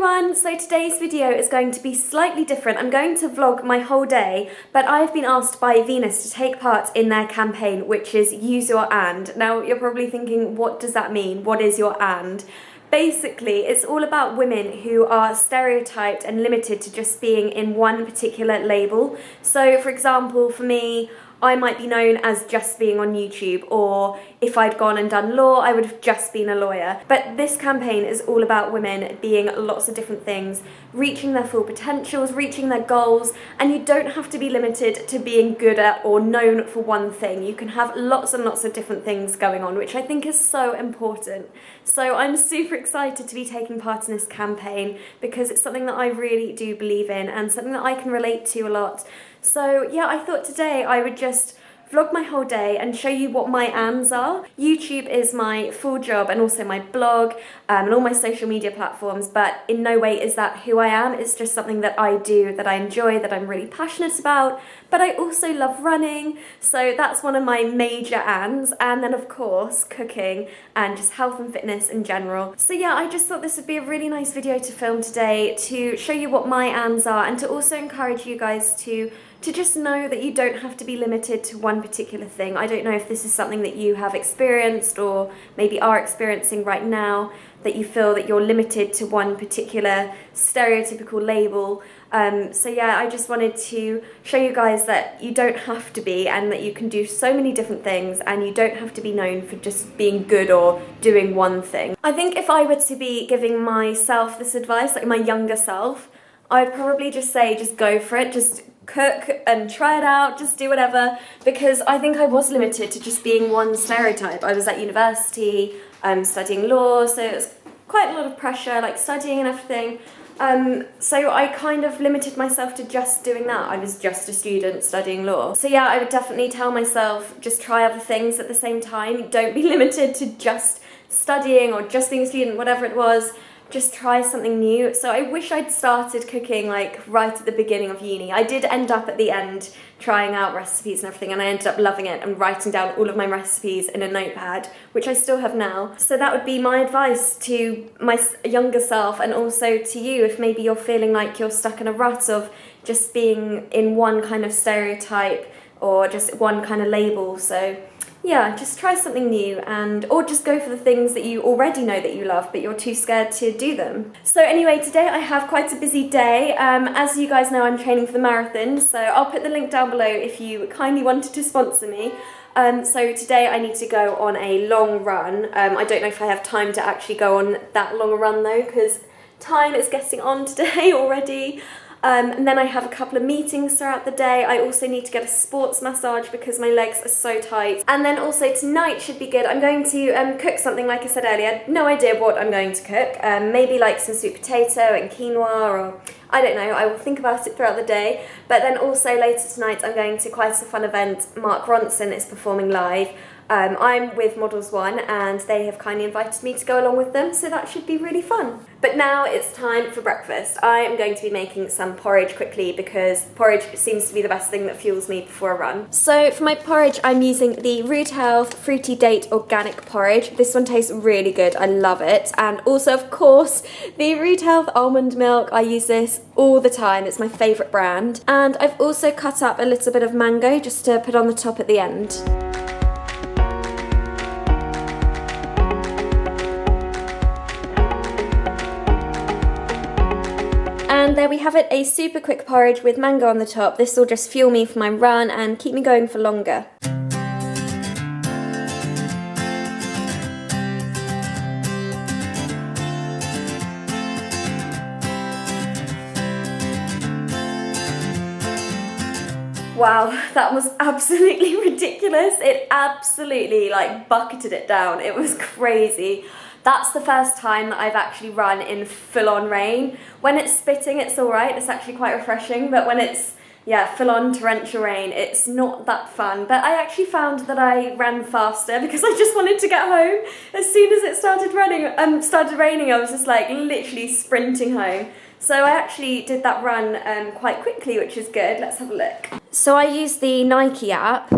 everyone, so today's video is going to be slightly different. I'm going to vlog my whole day, but I've been asked by Venus to take part in their campaign, which is Use Your And. Now you're probably thinking, what does that mean? What is your and? Basically, it's all about women who are stereotyped and limited to just being in one particular label. So for example, for me, I might be known as just being on YouTube, or if I'd gone and done law, I would have just been a lawyer. But this campaign is all about women being lots of different things, reaching their full potentials, reaching their goals, and you don't have to be limited to being good at or known for one thing. You can have lots and lots of different things going on, which I think is so important. So I'm super excited to be taking part in this campaign because it's something that I really do believe in and something that I can relate to a lot. So yeah, I thought today I would just vlog my whole day and show you what my ands are. YouTube is my full job and also my blog and all my social media platforms, but in no way is that who I am. It's just something that I do, that I enjoy, that I'm really passionate about, but I also love running, so that's one of my major ands, and then of course cooking and just health and fitness in general. So yeah, I just thought this would be a really nice video to film today to show you what my ands are and to also encourage you guys to just know that you don't have to be limited to one particular thing. I don't know if this is something that you have experienced or maybe are experiencing right now, that you feel that you're limited to one particular stereotypical label. So yeah, I just wanted to show you guys that you don't have to be, and that you can do so many different things and you don't have to be known for just being good or doing one thing. I think if I were to be giving myself this advice, like my younger self, I'd probably just say just go for it, just cook and try it out, just do whatever, because I think I was limited to just being one stereotype. I was at university studying law, so it was quite a lot of pressure, like studying and everything. So I kind of limited myself to just doing that. I was just a student studying law. So yeah, I would definitely tell myself just try other things at the same time. Don't be limited to just studying or just being a student, whatever it was. Just try something new. So I wish I'd started cooking like right at the beginning of uni. I did end up at the end trying out recipes and everything, and I ended up loving it and writing down all of my recipes in a notepad, which I still have now. So that would be my advice to my younger self, and also to you if maybe you're feeling like you're stuck in a rut of just being in one kind of stereotype or just one kind of label. So yeah, just try something new, or just go for the things that you already know that you love but you're too scared to do them. So anyway, today I have quite a busy day. As you guys know, I'm training for the marathon, so I'll put the link down below if you kindly wanted to sponsor me. So today I need to go on a long run. I don't know if I have time to actually go on that long a run though, because time is getting on today already. And then I have a couple of meetings throughout the day. I also need to get a sports massage because my legs are so tight. And then also tonight should be good. I'm going to cook something, like I said earlier. No idea what I'm going to cook. Maybe like some sweet potato and quinoa, or I don't know. I will think about it throughout the day. But then also later tonight I'm going to quite a fun event. Mark Ronson is performing live. I'm with Models One and they have kindly invited me to go along with them, so that should be really fun. But now it's time for breakfast. I am going to be making some porridge quickly because porridge seems to be the best thing that fuels me before a run. So for my porridge I'm using the Root Health Fruity Date Organic Porridge. This one tastes really good, I love it. And also of course the Root Health Almond Milk, I use this all the time, it's my favourite brand. And I've also cut up a little bit of mango just to put on the top at the end. And there we have it, a super quick porridge with mango on the top. This will just fuel me for my run and keep me going for longer. Wow, that was absolutely ridiculous. It absolutely like bucketed it down. It was crazy. That's the first time that I've actually run in full-on rain. When it's spitting, it's alright, it's actually quite refreshing, but when it's, yeah, full-on torrential rain, it's not that fun. But I actually found that I ran faster because I just wanted to get home. As soon as it started raining, I was just like literally sprinting home. So I actually did that run quite quickly, which is good. Let's have a look. So I use the Nike app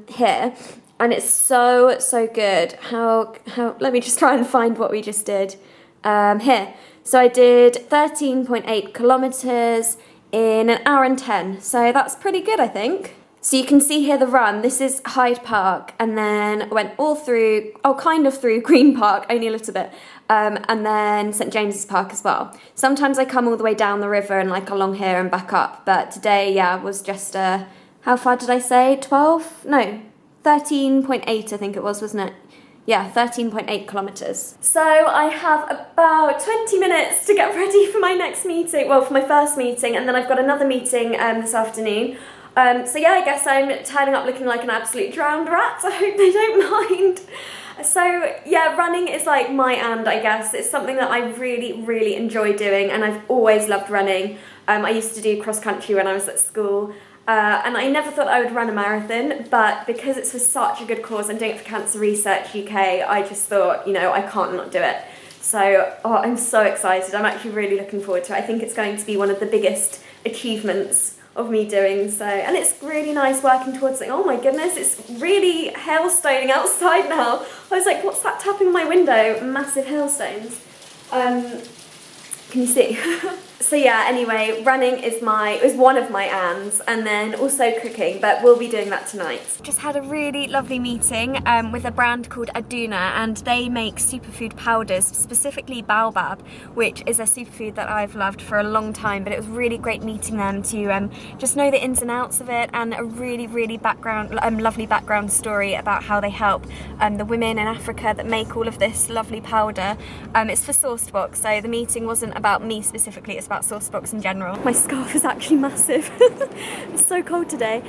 here. And it's so good. How let me just try and find what we just did. Here. So I did 13.8 kilometres in an hour and 10. So that's pretty good, I think. So you can see here the run. This is Hyde Park, and then went all through, kind of through Green Park, only a little bit, and then St James's Park as well. Sometimes I come all the way down the river and like along here and back up, but today, was just, how far did I say? 12? No, 13.8 I think it was, wasn't it? Yeah, 13.8 kilometres. So I have about 20 minutes to get ready for my next meeting, well, for my first meeting, and then I've got another meeting this afternoon. So yeah, I guess I'm turning up looking like an absolute drowned rat. I hope they don't mind. So yeah, running is like my I guess. It's something that I really, really enjoy doing, and I've always loved running. I used to do cross country when I was at school, and I never thought I would run a marathon, but because it's for such a good cause, I'm doing it for Cancer Research UK, I just thought, I can't not do it. So, I'm so excited. I'm actually really looking forward to it. I think it's going to be one of the biggest achievements of me doing so, and it's really nice working towards it. Oh my goodness, it's really hailstoning outside now. I was like, what's that tapping on my window? Massive hailstones. Can you see? So yeah, anyway, running is one of my ands, and then also cooking, but we'll be doing that tonight. Just had a really lovely meeting with a brand called Aduna, and they make superfood powders, specifically baobab, which is a superfood that I've loved for a long time, but it was really great meeting them to just know the ins and outs of it, and a really, really lovely background story about how they help the women in Africa that make all of this lovely powder. It's for Saucebox, so the meeting wasn't about me specifically, it's about Saucebox in general. My scarf is actually massive. It's so cold today.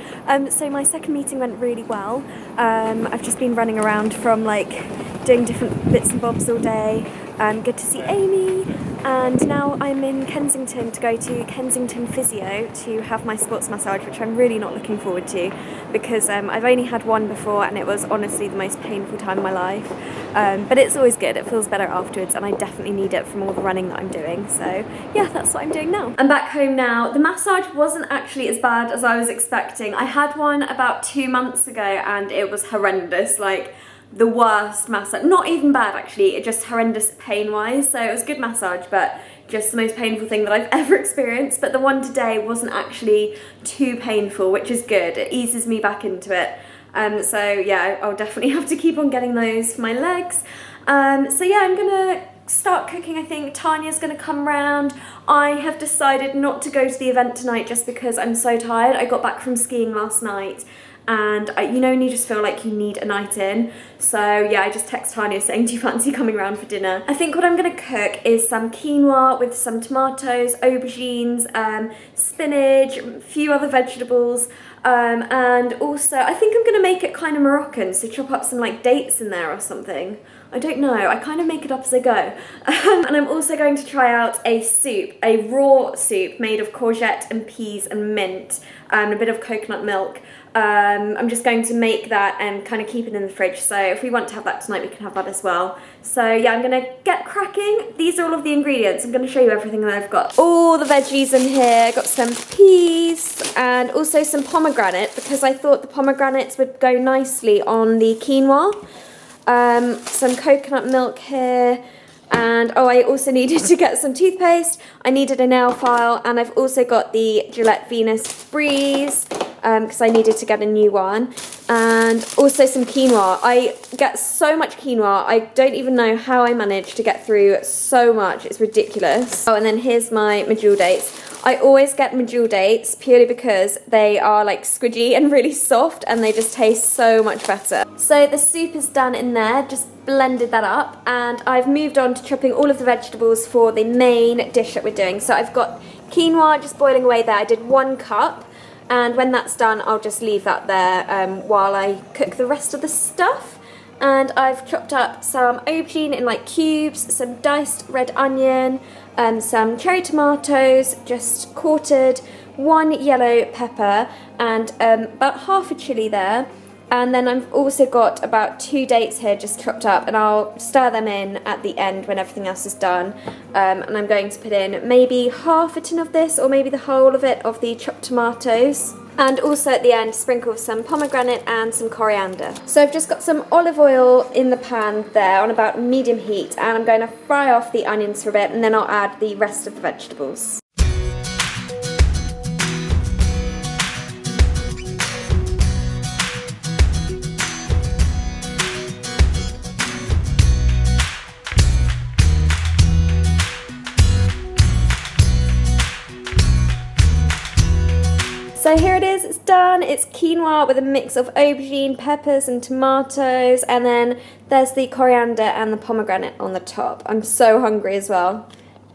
So my second meeting went really well. I've just been running around from doing different bits and bobs all day. Good to see Amy, and now I'm in Kensington to go to Kensington Physio to have my sports massage, which I'm really not looking forward to because I've only had one before and it was honestly the most painful time of my life, but it's always good, it feels better afterwards, and I definitely need it from all the running that I'm doing. So yeah, that's what I'm doing now. I'm back home now. The massage wasn't actually as bad as I was expecting. I had one about 2 months ago and it was horrendous, the worst massage. Not even bad actually, it just horrendous pain wise. So it was a good massage, but just the most painful thing that I've ever experienced. But the one today wasn't actually too painful, which is good. It eases me back into it. So yeah, I'll definitely have to keep on getting those for my legs. So yeah, I'm gonna start cooking. I think Tanya's gonna come round. I have decided not to go to the event tonight just because I'm so tired. I got back from skiing last night, and when you just feel like you need a night in. So yeah, I just text Tanya saying, do you fancy coming around for dinner? I think what I'm gonna cook is some quinoa with some tomatoes, aubergines, spinach, a few other vegetables, and also I think I'm gonna make it kind of Moroccan, so chop up some dates in there or something. I don't know, I kind of make it up as I go. And I'm also going to try out a soup, a raw soup made of courgette and peas and mint, and a bit of coconut milk. I'm just going to make that and kind of keep it in the fridge, so if we want to have that tonight we can have that as well. So yeah, I'm going to get cracking. These are all of the ingredients. I'm going to show you everything that I've got. All the veggies in here. Got some peas and also some pomegranate because I thought the pomegranates would go nicely on the quinoa. Some coconut milk here, and I also needed to get some toothpaste. I needed a nail file, and I've also got the Gillette Venus Breeze because I needed to get a new one, and also some quinoa. I get so much quinoa, I don't even know how I managed to get through so much, it's ridiculous. Oh, and then here's my medjool dates. I always get medjool dates purely because they are squidgy and really soft, and they just taste so much better. So the soup is done in there, just blended that up, and I've moved on to chopping all of the vegetables for the main dish that we're doing. So I've got quinoa just boiling away there. I did 1 cup, and when that's done I'll just leave that there while I cook the rest of the stuff. And I've chopped up some aubergine in cubes, some diced red onion, some cherry tomatoes just quartered, 1 yellow pepper, and about half a chilli there. And then I've also got about 2 dates here just chopped up, and I'll stir them in at the end when everything else is done. And I'm going to put in maybe half a tin of this, or maybe the whole of it, of the chopped tomatoes. And also at the end, sprinkle some pomegranate and some coriander. So I've just got some olive oil in the pan there on about medium heat, and I'm going to fry off the onions for a bit, and then I'll add the rest of the vegetables. So here it is, it's done. It's quinoa with a mix of aubergine, peppers and tomatoes, and then there's the coriander and the pomegranate on the top. I'm so hungry as well.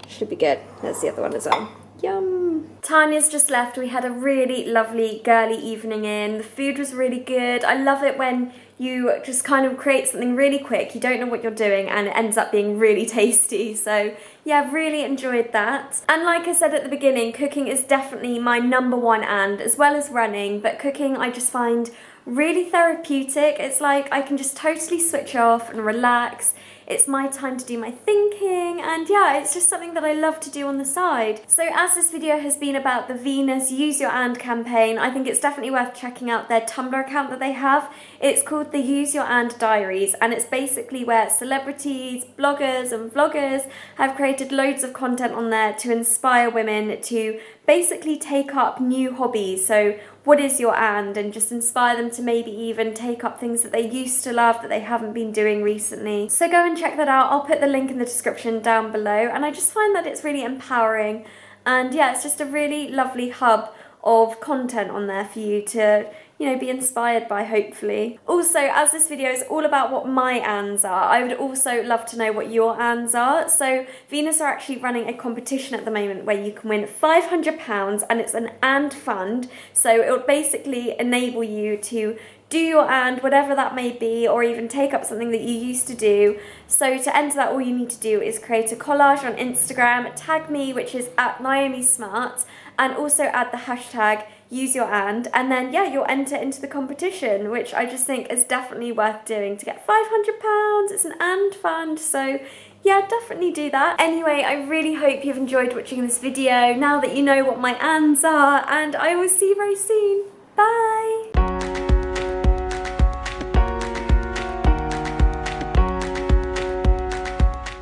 Should be good. There's the other one as well. Yum. Tanya's just left. We had a really lovely girly evening in. The food was really good. I love it when you just kind of create something really quick. You don't know what you're doing and it ends up being really tasty. So yeah, really enjoyed that. And like I said at the beginning, cooking is definitely my #1 and as well as running, but cooking I just find really therapeutic. It's like I can just totally switch off and relax. It's my time to do my thinking, and yeah, it's just something that I love to do on the side. So as this video has been about the Venus Use Your And campaign, I think it's definitely worth checking out their Tumblr account that they have. It's called the Use Your And Diaries, and it's basically where celebrities, bloggers and vloggers have created loads of content on there to inspire women to basically take up new hobbies. So what is your and just inspire them to maybe even take up things that they used to love that they haven't been doing recently. So go and check that out. I'll put the link in the description down below, and I just find that it's really empowering, and yeah, it's just a really lovely hub of content on there for you to, you know, be inspired by, hopefully. Also, as this video is all about what my ands are, I would also love to know what your ands are. So Venus are actually running a competition at the moment where you can win £500, and it's an and fund. So it will basically enable you to do your and, whatever that may be, or even take up something that you used to do. So to enter that, all you need to do is create a collage on Instagram, tag me, which is at Niomi Smart, and also add the hashtag Use Your And then yeah, you'll enter into the competition, which I just think is definitely worth doing to get £500. It's an and fund, so yeah, definitely do that. Anyway, I really hope you've enjoyed watching this video now that you know what my ands are, and I will see you very soon. Bye!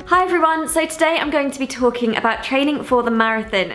Hi everyone, so today I'm going to be talking about training for the marathon.